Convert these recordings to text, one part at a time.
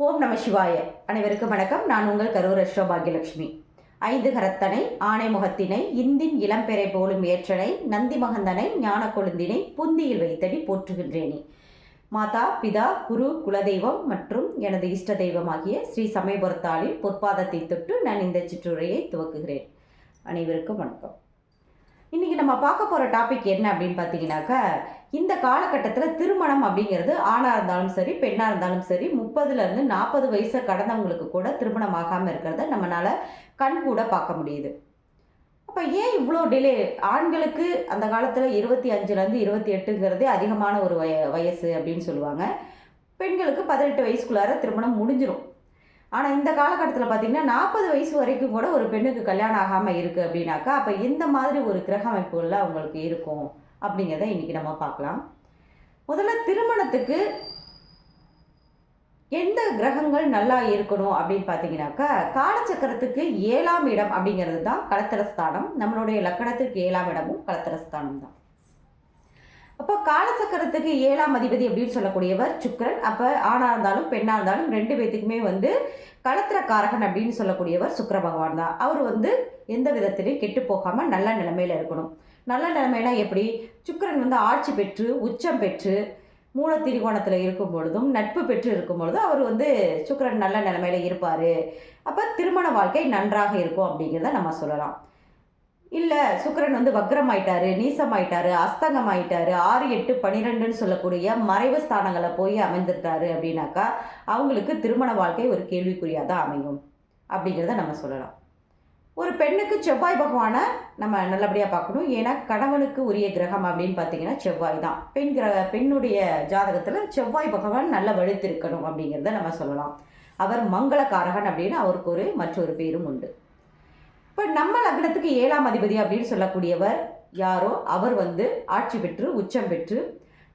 ஓம் நம சிவாய. அனைவருக்கும் வணக்கம். நான் உங்கள் கரூர் பாக்யலட்சுமி. ஐந்து கரத்தனை ஆணை முகத்தினை இந்தின் இளம்பெறை போலும் ஏற்றனை நந்தி மகந்தனை ஞான கொழுந்தினை புந்தியில் வைத்தடி போற்றுகின்றேனே. மாதா பிதா குரு குலதெய்வம் மற்றும் எனது இஷ்ட தெய்வமாகிய ஸ்ரீ சமயபுரத்தாளின் பொற்பாதத்தை தொட்டு நான் இந்த சிற்றுரையை துவக்குகிறேன். அனைவருக்கும் வணக்கம். இன்றைக்கி நம்ம பார்க்க போகிற டாபிக் என்ன அப்படின்னு பார்த்தீங்கன்னாக்கா, இந்த காலகட்டத்தில் திருமணம் அப்படிங்கிறது ஆணாக இருந்தாலும் சரி பெண்ணாக இருந்தாலும் சரி 30லேருந்து 40 வயசை கடந்தவங்களுக்கு கூட திருமணம் ஆகாமல் இருக்கிறத நம்மளால் கண் கூட பார்க்க முடியுது. அப்போ ஏன் இவ்வளோ டிலே? ஆண்களுக்கு அந்த காலத்தில் 25லேருந்து 28ங்கிறதே அதிகமான ஒரு வயசு அப்படின்னு சொல்லுவாங்க. பெண்களுக்கு 18 வயசுக்குள்ளார திருமணம் முடிஞ்சிடும். ஆனால் இந்த காலகட்டத்தில் பார்த்திங்கன்னா 40 வயசு வரைக்கும் கூட ஒரு பெண்ணுக்கு கல்யாணம் ஆகாமல் இருக்குது அப்படின்னாக்கா, அப்போ எந்த மாதிரி ஒரு கிரக அமைப்புகளில் அவங்களுக்கு இருக்கும் அப்படிங்கிறத இன்றைக்கி நம்ம பார்க்கலாம். முதல்ல திருமணத்துக்கு எந்த கிரகங்கள் நல்லா இருக்கணும் அப்படின்னு பார்த்தீங்கன்னாக்கா, காலச்சக்கரத்துக்கு 7ஆம் இடம் அப்படிங்கிறது தான் கலத்திரஸ்தானம். நம்மளுடைய லக்கணத்துக்கு 7ஆம் இடமும் கலத்திரஸ்தானம் தான். அப்போ காலச்சக்கரத்துக்கு 7ஆம் அதிபதி அப்படின்னு சொல்லக்கூடியவர் சுக்கிரன். அப்போ ஆணாக இருந்தாலும் பெண்ணாக இருந்தாலும் ரெண்டு பேத்துக்குமே கலத்திரக்காரகன் அப்படின்னு சொல்லக்கூடியவர் சுக்கிர பகவான் தான். அவர் எந்த விதத்திலையும் கெட்டு போகாமல் நல்ல நிலைமையில் இருக்கணும். நல்ல நிலைமையில எப்படி? சுக்கிரன் ஆட்சி பெற்று உச்சம் பெற்று மூல திரிகோணத்தில் இருக்கும் பொழுதும் நட்பு பெற்று இருக்கும் பொழுதும் அவர் சுக்கிரன் நல்ல நிலைமையில இருப்பார். அப்போ திருமண வாழ்க்கை நன்றாக இருக்கும் அப்படிங்கிறத நம்ம சொல்லலாம். இல்லை சுக்கிரன் வக்ரமாயிட்டாரு, நீசமாயிட்டாரு, அஸ்தங்கமாயிட்டாரு, 6, 8, 12ன்னு சொல்லக்கூடிய மறைவு ஸ்தானங்களை போய் அமைந்திருக்காரு அப்படின்னாக்கா அவங்களுக்கு திருமண வாழ்க்கை ஒரு கேள்விக்குறியாக தான் அமையும் அப்படிங்கிறத நம்ம சொல்லலாம். ஒரு பெண்ணுக்கு செவ்வாய் பகவானை நம்ம நல்லபடியாக பார்க்கணும். ஏன்னா கணவனுக்கு உரிய கிரகம் அப்படின்னு பார்த்தீங்கன்னா செவ்வாய் தான். பெண்ணுடைய ஜாதகத்தில் செவ்வாய் பகவான் நல்ல வலுத்திருக்கணும் அப்படிங்கிறத நம்ம சொல்லலாம். அவர் மங்களகாரகன் அப்படின்னு அவருக்கு மற்றொரு பேரும் உண்டு. இப்போ நம்ம லக்னத்துக்கு 7ஆம் அதிபதி அப்படின்னு சொல்லக்கூடியவர் யாரோ அவர் ஆட்சி பெற்று உச்சம் பெற்று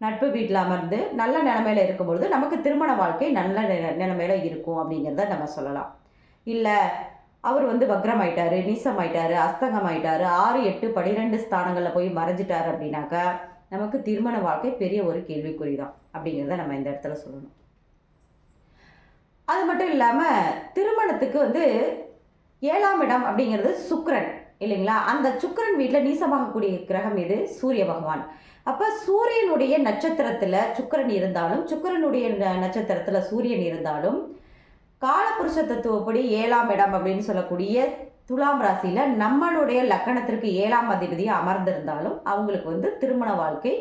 நட்பு வீட்டில் அமர்ந்து நல்ல நிலைமையில இருக்கும்பொழுது நமக்கு திருமண வாழ்க்கை நல்ல நிலைமையில இருக்கும் அப்படிங்கிறத நம்ம சொல்லலாம். இல்லை அவர் வக்ரமாயிட்டாரு, நீசமாயிட்டாரு, அஸ்தங்கமாயிட்டாரு, 6, 8, 12 ஸ்தானங்களில் போய் மறைஞ்சிட்டாரு அப்படின்னாக்கா நமக்கு திருமண வாழ்க்கை பெரிய ஒரு கேள்விக்குறி தான் அப்படிங்கிறத நம்ம இந்த இடத்துல சொல்லணும். அது மட்டும் இல்லாமல் திருமணத்துக்கு 7ஆம் இடம் அப்படிங்கிறது சுக்கிரன் இல்லைங்களா? அந்த சுக்கிரன் வீட்டில் நீசமாகக்கூடிய கிரகம் இது சூரிய பகவான். அப்போ சூரியனுடைய நட்சத்திரத்தில் சுக்கிரன் இருந்தாலும் சுக்கிரனுடைய நட்சத்திரத்தில் சூரியன் இருந்தாலும் காலபுருஷ தத்துவப்படி 7ஆம் இடம் அப்படின்னு சொல்லக்கூடிய துலாம் ராசியில் நம்மளுடைய லக்கணத்திற்கு 7ஆம் அதிபதியை அமர்ந்திருந்தாலும் அவங்களுக்கு திருமண வாழ்க்கை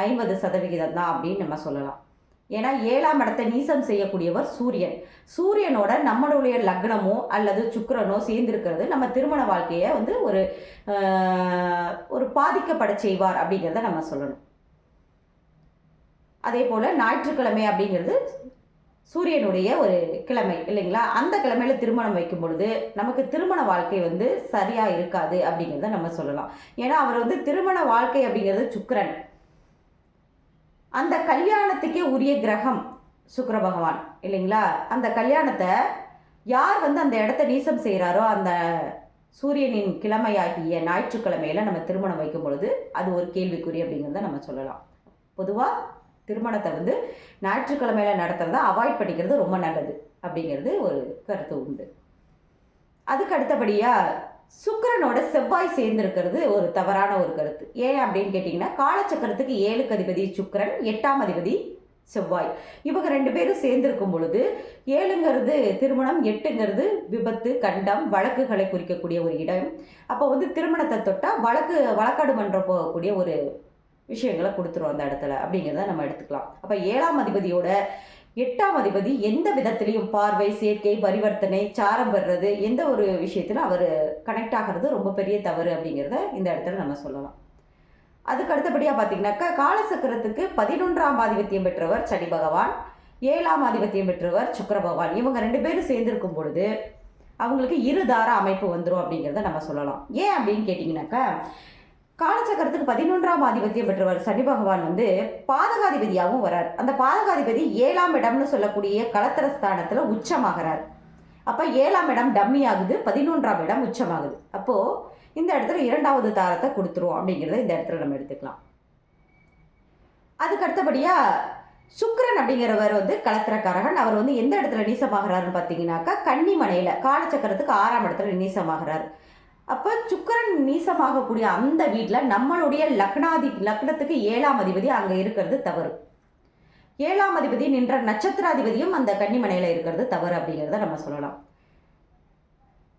50% தான் அப்படின்னு நம்ம சொல்லலாம். ஏன்னா 7ஆம் இடத்தை நீசம் செய்யக்கூடியவர் சூரியன். சூரியனோட நம்மளுடைய லக்னமோ அல்லது சுக்கிரனோ சேர்ந்திருக்கிறது நம்ம திருமண வாழ்க்கையை ஒரு பாதிக்கப்பட செய்வார் அப்படிங்கிறத நம்ம சொல்லணும். அதே போல் ஞாயிற்றுக்கிழமை அப்படிங்கிறது சூரியனுடைய ஒரு கிழமை இல்லைங்களா? அந்த கிழமையில திருமணம் வைக்கும் பொழுது நமக்கு திருமண வாழ்க்கை சரியாக இருக்காது அப்படிங்கிறத நம்ம சொல்லலாம். ஏன்னா அவர் திருமண வாழ்க்கை அப்படிங்கிறது சுக்கிரன். அந்த கல்யாணத்துக்கே உரிய கிரகம் சுக்கிர பகவான் இல்லைங்களா? அந்த கல்யாணத்தை யார் அந்த இடத்த நீசம் செய்கிறாரோ அந்த சூரியனின் கிழமையாகிய ஞாயிற்றுக்கிழமையில நம்ம திருமணம் வைக்கும் பொழுது அது ஒரு கேள்விக்குறி அப்படிங்கிறத நம்ம சொல்லலாம். பொதுவாக திருமணத்தை ஞாயிற்றுக்கிழமையில நடத்துறத அவாய்ட் பண்ணிக்கிறது ரொம்ப நல்லது அப்படிங்கிறது ஒரு கருத்து உண்டு. அதுக்கு அடுத்தபடியாக சுக்கிரனோட செவ்வாய் சேர்ந்திருக்கிறது ஒரு தவறான ஒரு கருத்து. ஏன் அப்படின்னு கேட்டிங்கன்னா, காலச்சக்கரத்துக்கு 7க்கு அதிபதி சுக்கிரன், 8ஆம் அதிபதி செவ்வாய். இவங்க ரெண்டு பேரும் சேர்ந்திருக்கும் பொழுது 7ங்கிறது திருமணம், 8ங்கிறது விபத்து, கண்டம், வழக்குகளை குறிக்கக்கூடிய ஒரு இடம். அப்போ திருமணத்தை தொட்டால் வழக்காடு மன்றம் போகக்கூடிய ஒரு விஷயங்களை கொடுத்துரும் அந்த இடத்துல அப்படிங்கிறத நம்ம எடுத்துக்கலாம். அப்போ 7ஆம் அதிபதியோட 8ஆம் அதிபதி எந்த விதத்திலையும் பார்வை, சேர்க்கை, பரிவர்த்தனை, சாரம் பெறுறது எந்த ஒரு விஷயத்திலும் அவர் கனெக்ட் ஆகிறது ரொம்ப பெரிய தவறு அப்படிங்கிறத இந்த இடத்துல நம்ம சொல்லலாம். அதுக்கு அடுத்தபடியாக பார்த்தீங்கன்னாக்கா காலசக்கரத்துக்கு 11ஆம் ஆதிபத்தியம் பெற்றவர் சனி பகவான், 7ஆம் ஆதிபத்தியம் பெற்றவர் சுக்கிர பகவான். இவங்க ரெண்டு பேரும் சேர்ந்திருக்கும் பொழுது அவங்களுக்கு இருதார அமைப்பு வந்துடும் அப்படிங்கிறத நம்ம சொல்லலாம். ஏன் அப்படின்னு கேட்டிங்கனாக்கா, காலச்சக்கரத்துக்கு 11ஆம் ஆதிபத்தியம் பெற்றவர் சனி பகவான் பாதகாதிபதியாகவும் வரார். அந்த பாதகாதிபதி 7ஆம் இடம்னு சொல்லக்கூடிய கலத்திரஸ்தானத்தில் உச்சமாகிறார். அப்போ 7ஆம் இடம் டம்மி ஆகுது, 11ஆம் இடம் உச்சமாகுது. அப்போது இந்த இடத்துல 2வது தாரத்தை கொடுத்துரும் அப்படிங்கிறத இந்த இடத்துல நம்ம எடுத்துக்கலாம். அதுக்கு அடுத்தபடியாக சுக்கிரன் அப்படிங்கிறவர் வந்து களத்திரக்காரகன். அவர் வந்து எந்த இடத்துல நீசமாகிறாருன்னு பார்த்தீங்கன்னாக்கா, கன்னிமனையில் காலச்சக்கரத்துக்கு 6ஆம் இடத்துல நீசமாகிறார். அப்போ சுக்கிரன் நீசமாகக்கூடிய அந்த வீட்டில் நம்மளுடைய லக்னத்துக்கு 7ஆம் அதிபதி அங்கே இருக்கிறது தவறு. 7ஆம் அதிபதி நின்ற நட்சத்திராதிபதியும் அந்த கன்னிமனையில் இருக்கிறது தவறு அப்படிங்கிறத நம்ம சொல்லலாம்.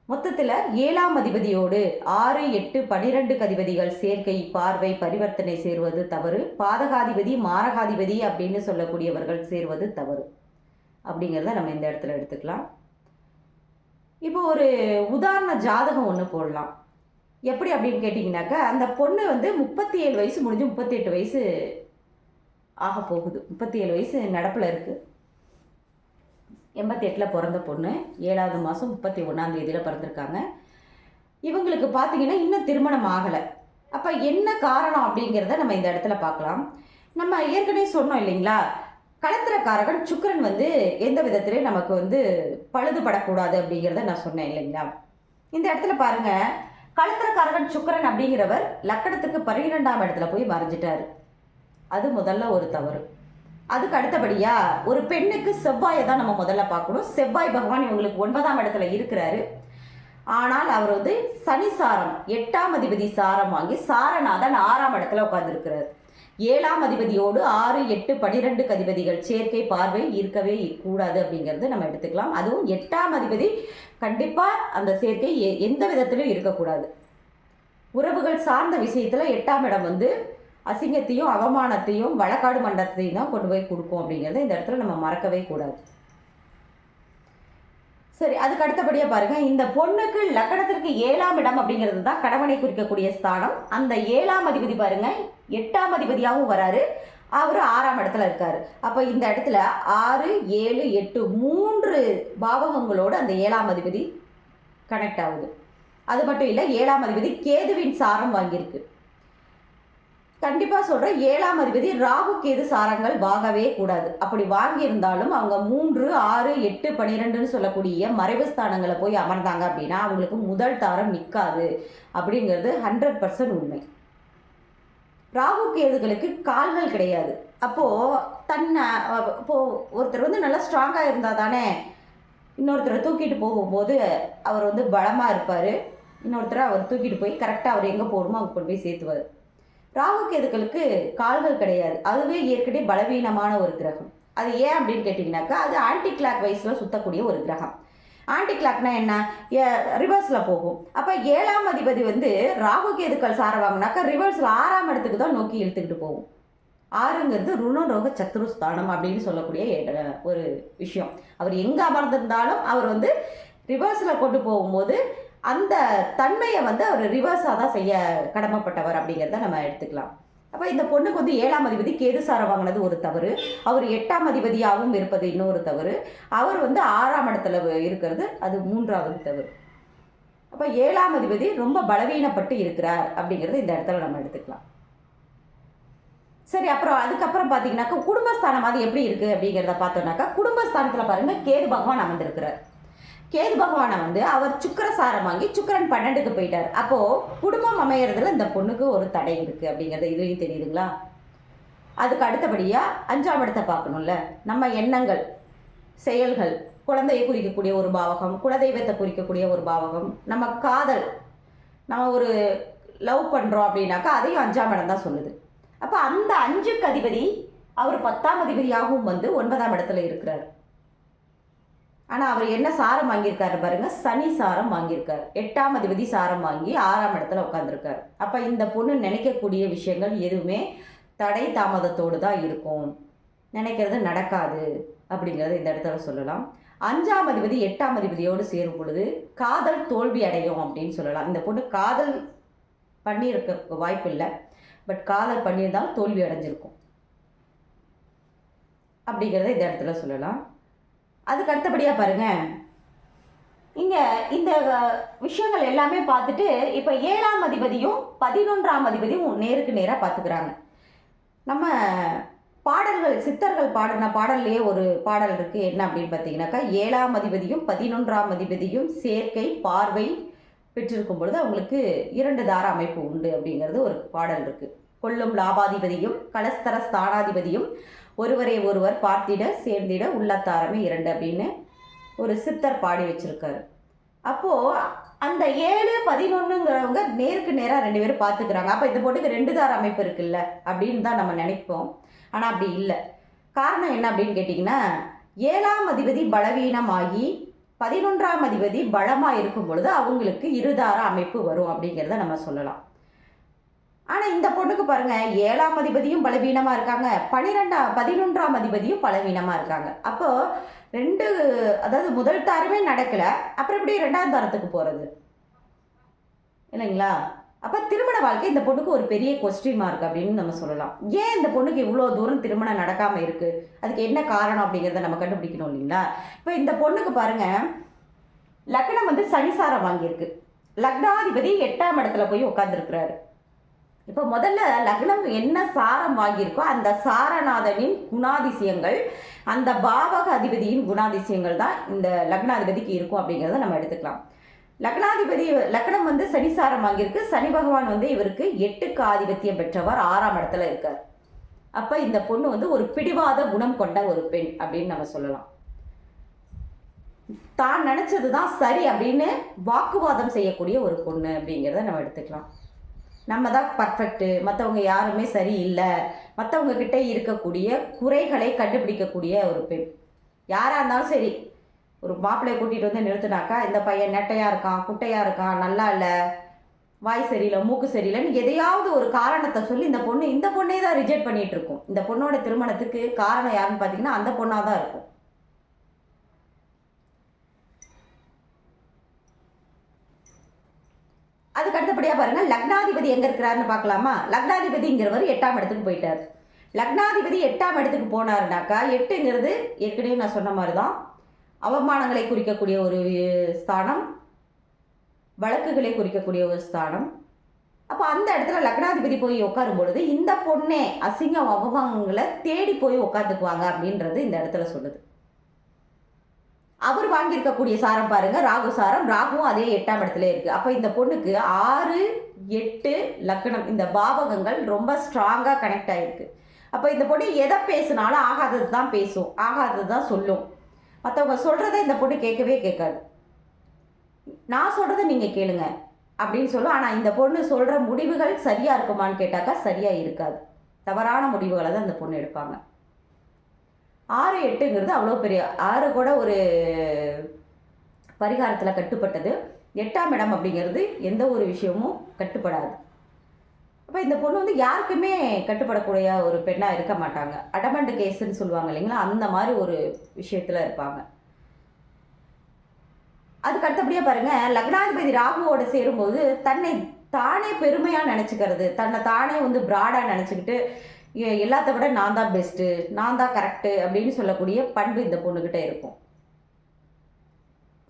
மொத்தத்தில் 7ஆம் அதிபதியோடு 6, 8, 12 அதிபதிகள் சேர்க்கை, பார்வை, பரிவர்த்தனை சேருவது தவறு. பாதகாதிபதி, மாரகாதிபதி அப்படின்னு சொல்லக்கூடியவர்கள் சேருவது தவறு அப்படிங்கிறத நம்ம இந்த இடத்துல எடுத்துக்கலாம். இப்போ ஒரு உதாரண ஜாதகம் ஒன்று போடலாம். எப்படி அப்படின்னு கேட்டிங்கனாக்கா, அந்த பொண்ணு வந்து 37 வயசு முடிஞ்சு 38 வயசு ஆக போகுது. 37 வயசு நடப்பில் இருக்குது. 88 பிறந்த பொண்ணு, 7ஆவது மாதம் 31ஆம் தேதியில் பிறந்திருக்காங்க. இவங்களுக்கு பார்த்தீங்கன்னா இன்னும் திருமணம் ஆகலை. அப்போ என்ன காரணம் அப்படிங்கிறத நம்ம இந்த இடத்துல பார்க்கலாம். நம்ம ஏற்கனவே சொன்னோம் இல்லைங்களா, களத்திரக்காரகன் சுக்கிரன் வந்து எந்த விதத்துலேயும் நமக்கு வந்து பழுதுபடக்கூடாது அப்படிங்கிறத நான் சொன்னேன் இல்லைங்களா. இந்த இடத்துல பாருங்கள், களத்திரக்காரகன் சுக்கிரன் அப்படிங்கிறவர் லக்கணத்துக்கு 12ஆம் இடத்துல போய் மறைஞ்சிட்டார். அது முதல்ல ஒரு தவறு. அதுக்கு அடுத்தபடியாக ஒரு பெண்ணுக்கு செவ்வாயை தான் நம்ம முதல்ல பார்க்கணும். செவ்வாய் பகவான் இவங்களுக்கு 9ஆம் இடத்துல இருக்கிறாரு. ஆனால் அவர் வந்து சனி சாரம் 8ஆம் அதிபதி சாரம் வாங்கி சாரநாதன் 6ஆம் இடத்துல உட்கார்ந்துருக்கிறார். 7ஆம் அதிபதியோடு 6, 8, 12 அதிபதிகள் சேர்க்கை, பார்வை இருக்கவே கூடாது அப்படிங்கிறது நம்ம எடுத்துக்கலாம். அதுவும் 8ஆம் அதிபதி கண்டிப்பாக அந்த சேர்க்கை எந்த விதத்திலும் இருக்கக்கூடாது. உறவுகள் சார்ந்த விஷயத்தில் 8ஆம் இடம் வந்து அசிங்கத்தையும் அவமானத்தையும் வழக்காடு மண்டலத்தையும் தான் கொண்டு போய் கொடுக்கும் அப்படிங்கிறத இந்த இடத்துல நம்ம மறக்கவே கூடாது. சரி, அதுக்கு அடுத்தபடியாக பாருங்கள், இந்த பொண்ணுக்கு லக்கணத்திற்கு 7ஆம் இடம் அப்படிங்கிறது தான் கணவனை குறிக்கக்கூடிய ஸ்தானம். அந்த 7ஆம் அதிபதி பாருங்கள் 8ஆம் அதிபதியாகவும் வராரு, அவர் 6ஆம் இடத்துல இருக்காரு. அப்போ இந்த இடத்துல 6, 7, 8 3 பாவகங்களோடு அந்த 7ஆம் அதிபதி கனெக்ட் ஆகுது. அது மட்டும் இல்லை, 7ஆம் அதிபதி கேதுவின் சாரம் வாங்கியிருக்கு. கண்டிப்பாக சொல்கிறேன், 7ஆம் அதிபதி ராகு கேது சாரங்கள் வாங்கவே கூடாது. அப்படி வாங்கியிருந்தாலும் அவங்க 3, 6, 8, 12ன்னு சொல்லக்கூடிய மறைவு ஸ்தானங்களை போய் அமர்ந்தாங்க அப்படின்னா அவங்களுக்கு முதல் தாரம் நிற்காது அப்படிங்கிறது 100% உண்மை. ராகு கேதுகளுக்கு கால்கள் கிடையாது. அப்போது ஒருத்தர் வந்து நல்லா ஸ்ட்ராங்காக இருந்தால் தானே இன்னொருத்தரை தூக்கிட்டு போகும்போது அவர் வந்து பலமாக இருப்பார். இன்னொருத்தரை அவர் தூக்கிட்டு போய் கரெக்டாக அவர் எங்கே போகணுமோ அவங்க கொண்டு போய் சேர்த்துவார். ராகு கேதுக்களுக்கு கால்கள் கிடையாது. அதுவே ஏற்கனவே பலவீனமான ஒரு கிரகம். அது ஏன் அப்படின்னு கேட்டிங்கனாக்கா, அது ஆன்டி கிளாக் வைஸில் சுற்றக்கூடிய ஒரு கிரகம். ஆன்டி கிளாக்னா என்ன, ரிவர்ஸில் போகும். அப்போ 7ஆம் அதிபதி வந்து ராகு கேதுக்கள் சார வாங்கினாக்கா ரிவர்ஸில் 6ஆம் இடத்துக்கு தான் நோக்கி இழுத்துக்கிட்டு போகும். 6ங்கிறது ருணரோக சத்ருஸ்தானம் அப்படின்னு சொல்லக்கூடிய ஒரு விஷயம். அவர் எங்கே அமர்ந்திருந்தாலும் அவர் வந்து ரிவர்ஸில் கொண்டு போகும்போது அந்த தன்மையை வந்து அவர் ரிவர்ஸாக தான் செய்ய கடமைப்பட்டவர் அப்படிங்கிறத நம்ம எடுத்துக்கலாம். அப்போ இந்த பொண்ணுக்கு வந்து 7ஆம் அதிபதி கேது சாரம் வாங்கினது ஒரு தவறு. அவர் 8ஆம் அதிபதியாகவும் இருப்பது இன்னொரு தவறு. அவர் வந்து 6ஆம் இடத்துல இருக்கிறது அது 3வது தவறு. அப்போ 7ஆம் அதிபதி ரொம்ப பலவீனப்பட்டு இருக்கிறார் அப்படிங்கிறது இந்த இடத்துல நம்ம எடுத்துக்கலாம். சரி, அப்புறம் அதுக்கப்புறம் பார்த்தீங்கன்னாக்கா குடும்பஸ்தானம் அது எப்படி இருக்குது அப்படிங்கிறத பார்த்தோம்னாக்கா, குடும்பஸ்தானத்தில் பாருங்கள் கேது பகவான் அமர்ந்திருக்கிறார். கேது பகவானை வந்து அவர் சுக்கிர சாரம் வாங்கி சுக்கிரன் 12க்கு போயிட்டார். அப்போது குடும்பம் அமையறதுல இந்த பொண்ணுக்கு ஒரு தடை இருக்குது அப்படிங்கிறது இதுலையும் தெரியுதுங்களா. அதுக்கு அடுத்தபடியாக 5ஆம் இடத்தை பார்க்கணும்ல. நம்ம எண்ணங்கள், செயல்கள், குழந்தையை குறிக்கக்கூடிய ஒரு பாவகம், குலதெய்வத்தை குறிக்கக்கூடிய ஒரு பாவகம், நம்ம காதல், நம்ம ஒரு லவ் பண்ணுறோம் அப்படின்னாக்கா அதையும் 5ஆம் இடம் தான் சொல்லுது. அப்போ அந்த 5க்கு அதிபதி அவர் 10ஆம் அதிபதியாகவும் வந்து 9ஆம் இடத்துல இருக்கிறார். ஆனால் அவர் என்ன சாரம் வாங்கியிருக்காரு பாருங்க, சனி சாரம் வாங்கியிருக்காரு. 8ஆம் அதிபதி சாரம் வாங்கி 6ஆம் இடத்துல உட்காந்துருக்காரு. அப்போ இந்த பொண்ணு நினைக்கக்கூடிய விஷயங்கள் எதுவுமே தடை தாமதத்தோடு தான் இருக்கும், நினைக்கிறது நடக்காது அப்படிங்கிறத இந்த இடத்துல சொல்லலாம். 5ஆம் அதிபதி 8ஆம் அதிபதியோடு சேரும் பொழுது காதல் தோல்வி அடையும் அப்படின்னு சொல்லலாம். இந்த பொண்ணு காதல் பண்ணியிருக்க வாய்ப்பு இல்லை, பட் காதல் பண்ணியிருந்தாலும் தோல்வி அடைஞ்சிருக்கும் அப்படிங்கிறத இந்த இடத்துல சொல்லலாம். அதுக்கு அடுத்தபடியாக பாருங்கள், இங்கே இந்த விஷயங்கள் எல்லாமே பார்த்துட்டு இப்போ 7ஆம் அதிபதியும் 11ஆம் அதிபதியும் நேருக்கு நேராக பார்த்துக்கிறாங்க. நம்ம பாடல்கள் சித்தர்கள் பாடின பாடல்லையே ஒரு பாடல் இருக்குது. என்ன அப்படின்னு பார்த்தீங்கன்னாக்கா, 7ஆம் அதிபதியும் 11ஆம் அதிபதியும் சேர்க்கை பார்வை பெற்றிருக்கும் பொழுது அவங்களுக்கு 2 தார அமைப்பு உண்டு அப்படிங்கிறது ஒரு பாடல் இருக்குது. கொள்ளும் லாபாதிபதியும் கலஸ்தர ஸ்தானாதிபதியும் ஒருவரை ஒருவர் பார்த்திட சேர்ந்திட உள்ளத்தாரமே இரண்டு அப்படின்னு ஒரு சித்தர் பாடி வச்சிருக்காரு. அப்போது அந்த 7-11ங்கிறவங்க நேருக்கு நேராக 2 பேரும் பார்த்துக்கிறாங்க. அப்போ இந்த பொண்ணுக்கு 2 தார அமைப்பு இருக்குல்ல அப்படின்னு தான் நம்ம நினைப்போம். ஆனால் அப்படி இல்லை. காரணம் என்ன அப்படின்னு கேட்டிங்கன்னா, 7ஆம் அதிபதி பலவீனமாகி 11ஆம் அதிபதி பலமாக இருக்கும் பொழுது அவங்களுக்கு இருதார அமைப்பு வரும் அப்படிங்கிறத நம்ம சொல்லலாம். ஆனால் இந்த பொண்ணுக்கு பாருங்கள், 7ஆம் அதிபதியும் பலவீனமாக இருக்காங்க, 11ஆம் அதிபதியும் பலவீனமாக இருக்காங்க. அப்போது அதாவது முதல் தாரமே நடக்கலை, அப்புறம் எப்படி 2ஆம் தாரத்துக்கு போகிறது இல்லைங்களா? அப்போ திருமண வாழ்க்கை இந்த பொண்ணுக்கு ஒரு பெரிய கொஸ்டின் மார்க் அப்படின்னு நம்ம சொல்லலாம். ஏன் இந்த பொண்ணுக்கு இவ்வளோ தூரம் திருமணம் நடக்காமல் இருக்குது, அதுக்கு என்ன காரணம் அப்படிங்கிறத நம்ம கண்டுபிடிக்கணும் இல்லைங்களா? இப்போ இந்த பொண்ணுக்கு பாருங்கள், லக்னம் வந்து சனிசாரம் வாங்கியிருக்கு. லக்னாதிபதி 8ஆம் இடத்துல போய் உட்காந்துருக்கிறாரு. இப்போ முதல்ல லக்னம் என்ன சாரம் வாங்கியிருக்கோ அந்த சாரநாதனின் குணாதிசயங்கள், அந்த பாவக அதிபதியின் குணாதிசயங்கள் தான் இந்த லக்னாதிபதிக்கு இருக்கும் அப்படிங்கிறத நம்ம எடுத்துக்கலாம். லக்னம் வந்து சனிசாரம் வாங்கியிருக்கு. சனி பகவான் வந்து இவருக்கு 8க்கு ஆதிபத்தியம் பெற்றவர், 6ஆம் இடத்துல இருக்கார். அப்போ இந்த பொண்ணு வந்து ஒரு பிடிவாத குணம் கொண்ட ஒரு பெண் அப்படின்னு நம்ம சொல்லலாம். தான் நினைச்சது தான் சரி அப்படின்னு வாக்குவாதம் செய்யக்கூடிய ஒரு பொண்ணு அப்படிங்கிறத நம்ம எடுத்துக்கலாம். நம்ம தான் பர்ஃபெக்ட்டு, மற்றவங்க யாருமே சரி இல்லை, மற்றவங்க கிட்டே இருக்கக்கூடிய குறைகளை கண்டுபிடிக்கக்கூடிய ஒரு பெண். யாராக இருந்தாலும் சரி, ஒரு மாப்பிள்ளையை கூட்டிகிட்டு வந்து நிறுத்தினாக்கா, இந்த பையன் நெட்டையாக இருக்கான், குட்டையாக இருக்கான், நல்லா இல்லை, வாய் சரியில்லை, மூக்கு சரியில்லைன்னு எதையாவது ஒரு காரணத்தை சொல்லி இந்த பொண்ணே தான் ரிஜெக்ட் பண்ணிகிட்டு இருக்கும். இந்த பொண்ணோட திருமணத்துக்கு காரணம் யாருன்னு பார்த்தீங்கன்னா அந்த பொண்ணாக தான் இருக்கும். அதுக்கு அடுத்தபடியாக பாருங்கள், லக்னாதிபதி எங்கே இருக்கிறாருன்னு பார்க்கலாமா? லக்னாதிபதிங்கிறவர் 8ஆம் இடத்துக்கு போயிட்டார். லக்னாதிபதி 8ஆம் இடத்துக்கு போனாருனாக்கா, 8ங்கிறது ஏற்கனவே நான் சொன்ன மாதிரி தான் அவமானங்களை குறிக்கக்கூடிய ஒரு ஸ்தானம், வழக்குகளை குறிக்கக்கூடிய ஒரு ஸ்தானம். அப்போ அந்த இடத்துல லக்னாதிபதி போய் உட்காரும் பொழுது இந்த பொண்ணே அசிங்கம் அவமானங்களை தேடி போய் உட்காந்துக்குவாங்க அப்படின்றது இந்த இடத்துல சொல்லுது. அவர் வாங்கியிருக்கக்கூடிய சாரம் பாருங்க, ராகு சாரம். ராகுவும் அதே 8ஆம் இடத்துல இருக்கு. அப்போ இந்த பொண்ணுக்கு 6, 8 லக்னம், இந்த பாவகங்கள் ரொம்ப ஸ்ட்ராங்காக கனெக்ட் ஆகிருக்கு. அப்போ இந்த பொண்ணு எதை பேசினாலும் ஆகாதது தான் பேசும், ஆகாதது தான் சொல்லும். மற்றவங்க சொல்கிறத இந்த பொண்ணு கேட்கவே கேட்காது. நான் சொல்கிறத நீங்கள் கேளுங்க அப்படின்னு சொல்லும். ஆனால் இந்த பொண்ணு சொல்கிற முடிவுகள் சரியாக இருக்குமான்னு கேட்டாக்கா சரியாக இருக்காது. தவறான முடிவுகளை தான் இந்த பொண்ணு எடுப்பாங்க. 6, 8ங்கிறது அவ்வளோ பெரிய 6 கூட ஒரு பரிகாரத்தில் கட்டுப்பட்டது. 8ஆம் இடம் அப்படிங்கிறது எந்த ஒரு விஷயமும் கட்டுப்படாது. அப்போ இந்த பொண்ணு வந்து யாருக்குமே கட்டுப்படக்கூடிய ஒரு பெண்ணாக இருக்க மாட்டாங்க. அடமண்ட் கேஸுன்னு சொல்லுவாங்க இல்லைங்களா, அந்த மாதிரி ஒரு விஷயத்தில் இருப்பாங்க. அதுக்கு அடுத்தபடியாக பாருங்கள், லக்னாதிபதி ராகுவோடு சேரும்போது தன்னை தானே பெருமையாக நினச்சிக்கிறது, தன்னை தானே வந்து ப்ராடாக நினச்சிக்கிட்டு எல்லாத்த விட நான் தான் பெஸ்ட்டு, நான் தான் கரெக்டு அப்படின்னு சொல்லக்கூடிய பண்பு இந்த பொண்ணுக்கிட்ட இருக்கும்.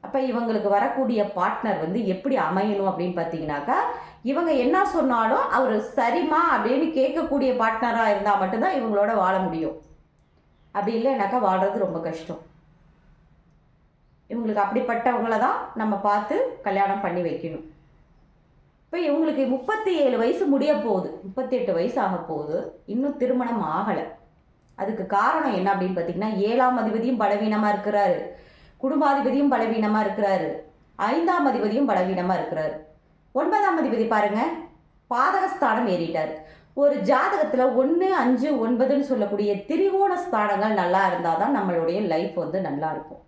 அப்போ இவங்களுக்கு வரக்கூடிய பார்ட்னர் வந்து எப்படி அமையணும் அப்படின்னு பார்த்தீங்கன்னாக்கா, இவங்க என்ன சொன்னாலும் அவர் சரிமா அப்படின்னு கேட்கக்கூடிய பார்ட்னராக இருந்தால் மட்டும்தான் இவங்களோட வாழ முடியும். அப்படி இல்லைனாக்கா வாழ்கிறது ரொம்ப கஷ்டம். இவங்களுக்கு அப்படிப்பட்டவங்கள தான் நம்ம பார்த்து கல்யாணம் பண்ணி வைக்கணும். இப்போ இவங்களுக்கு 37 வயசு முடிய போகுது, 38 வயசு ஆக போகுது, இன்னும் திருமணம் ஆகலை. அதுக்கு காரணம் என்ன அப்படின்னு பார்த்தீங்கன்னா, 7ஆம் அதிபதியும் பலவீனமாக இருக்கிறாரு, குடும்பாதிபதியும் பலவீனமாக இருக்கிறாரு, 5ஆம் அதிபதியும் பலவீனமாக இருக்கிறாரு, 9ஆம் அதிபதி பாருங்கள் பாதகஸ்தானம் ஏறிட்டார். ஒரு ஜாதகத்தில் 1, 5, 9ன்னு சொல்லக்கூடிய திரிகோண ஸ்தானங்கள் நல்லா இருந்தால் தான் நம்மளுடைய லைஃப் வந்து நல்லா இருக்கும்.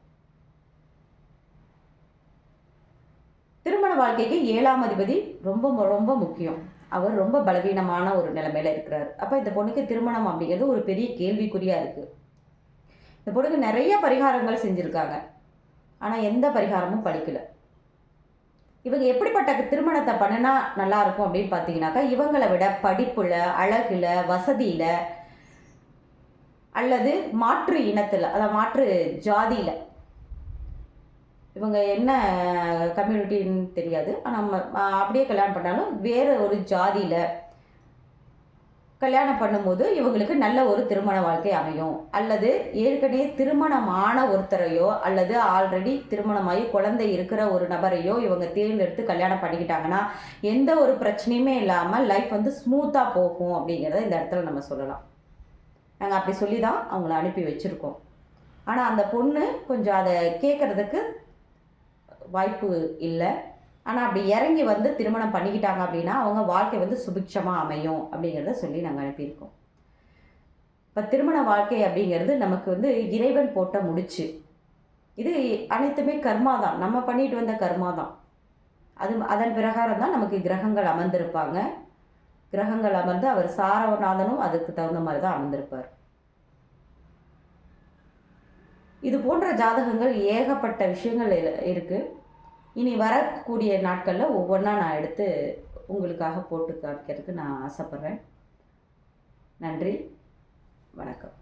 திருமண வாழ்க்கைக்கு 7ஆம் அதிபதி ரொம்ப ரொம்ப முக்கியம். அவர் ரொம்ப பலவீனமான ஒரு நிலைமையில இருக்கிறார். அப்போ இந்த பொண்ணுக்கு திருமணம் அப்படிங்கிறது ஒரு பெரிய கேள்விக்குறியாக இருக்குது. இந்த பொண்ணுக்கு நிறைய பரிகாரங்கள் செஞ்சுருக்காங்க, ஆனால் எந்த பரிகாரமும் பலிக்கலை. இவங்க எப்படிப்பட்ட திருமணத்தை பண்ணினா நல்லா இருக்கும் அப்படின்னு பார்த்தீங்கன்னாக்கா, இவங்களை விட படிப்புல, அழகுல, வசதியில், அல்லது மாற்று இனத்தில், அதாவது மாற்று ஜாதியில், இவங்க என்ன கம்யூனிட்டின்னு தெரியாது, ஆனால் நம்ம அப்படியே கல்யாணம் பண்ணாலும் வேறு ஒரு ஜாதியில் கல்யாணம் பண்ணும்போது இவங்களுக்கு நல்ல ஒரு திருமண வாழ்க்கை அமையும். அல்லது ஏற்கனவே திருமணமான ஒருத்தரையோ அல்லது ஆல்ரெடி திருமணமாகி குழந்தை இருக்கிற ஒரு நபரையோ இவங்க தேர்ந்தெடுத்து கல்யாணம் பண்ணிக்கிட்டாங்கன்னா எந்த ஒரு பிரச்சனையுமே இல்லாமல் லைஃப் வந்து ஸ்மூத்தாக போகும் அப்படிங்கிறத இந்த இடத்துல நம்ம சொல்லலாம். நாங்கள் அப்படி சொல்லி தான் அவங்கள அனுப்பி வச்சுருக்கோம். ஆனால் அந்த பொண்ணு கொஞ்சம் அதை கேட்குறதுக்கு வாய்ப்பு இல்லை. ஆனால் அப்படி இறங்கி வந்து திருமணம் பண்ணிக்கிட்டாங்க அப்படின்னா அவங்க வாழ்க்கை வந்து சுபிட்சமாக அமையும் அப்படிங்கிறத சொல்லி நாங்கள் அனுப்பியிருக்கோம். இப்போ திருமண வாழ்க்கை அப்படிங்கிறது நமக்கு வந்து இறைவன் போட்ட முடிச்சு. இது அனைத்துமே கர்மா தான், நம்ம பண்ணிட்டு வந்த கர்மா தான். அதன் பிரகாரம் தான் நமக்கு கிரகங்கள் அமர்ந்திருப்பாங்க. கிரகங்கள் அமர்ந்து அவர் சாரநாதனும் அதுக்கு தகுந்த மாதிரி தான் அமர்ந்திருப்பார். இது போன்ற ஜாதகங்கள் ஏகப்பட்ட விஷயங்கள் இருக்குது. இனி வரக்கூடிய நாட்களில் ஒவ்வொன்றா நான் எடுத்து உங்களுக்காக போட்டு காமிக்கிறதுக்கு நான் ஆசைப்பட்றேன். நன்றி, வணக்கம்.